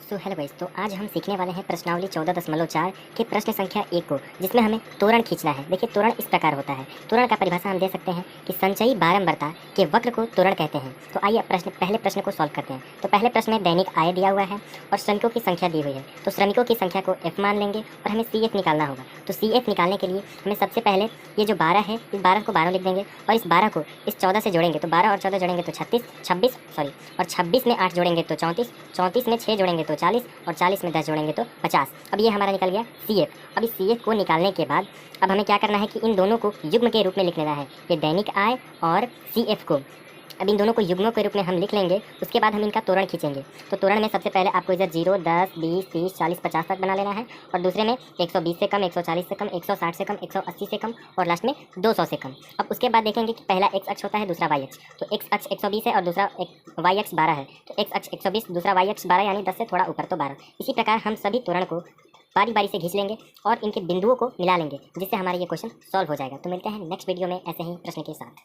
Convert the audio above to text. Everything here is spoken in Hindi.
सो हेलो गाइस, तो आज हम सीखने वाले हैं प्रश्नावली 14.4 के प्रश्न संख्या 1 को, जिसमें हमें त्वरण खींचना है। देखिए, त्वरण इस प्रकार होता है। त्वरण का परिभाषा हम दे सकते हैं कि संचयी बारंबारता के वक्र को त्वरण कहते हैं। तो आइए पहले प्रश्न को सॉल्व करते हैं। तो पहले प्रश्न में दैनिक आय दिया हुआ है और श्रमिकों की संख्या दी हुई है। तो श्रमिकों की संख्या को f मान लेंगे और हमें CF निकालना होगा। तो CF निकालने के लिए हमें सबसे पहले ये जो 12 है, इस 12 को 12 लिख देंगे और इस 12 को इस 14 से जोड़ेंगे। तो 12 और 14 जोड़ेंगे तो 26 और 26 में 8 जोड़ेंगे तो 34, 34 में 6 जोड़ेंगे तो 40 और 40 में 10 जोड़ेंगे तो 50। अब ये हमारा निकल गया CF। अब इस CF को निकालने के बाद अब हमें क्या करना है कि इन दोनों को युग्म के रूप में लिख लेना है, ये दैनिक आय और CF को। अब इन दोनों को युग्मों के रूप में हम लिख लेंगे। उसके बाद हम इनका त्वरण खींचेंगे। तो त्वरण में सबसे पहले आपको इधर 0, 10, 20, 30, 40, 50 तक बना लेना है और दूसरे में 120 से कम, 140 से कम, 160 से कम, 180 से कम और लास्ट में 200 से कम। अब उसके बाद देखेंगे कि पहला x अक्ष होता है, दूसरा y अक्ष। तो x अक्ष 120 है और दूसरा y अक्ष 12 है। तो x अक्ष 120, दूसरा y अक्ष 12, यानी 10 से थोड़ा ऊपर तो 12। इसी प्रकार हम सभी त्वरण को बारी बारी से खींच लेंगे और इनके बिंदुओं को मिला लेंगे, जिससे हमारा ये क्वेश्चन सॉल्व हो जाएगा। तो मिलते हैं नेक्स्ट वीडियो में ऐसे ही प्रश्न के साथ।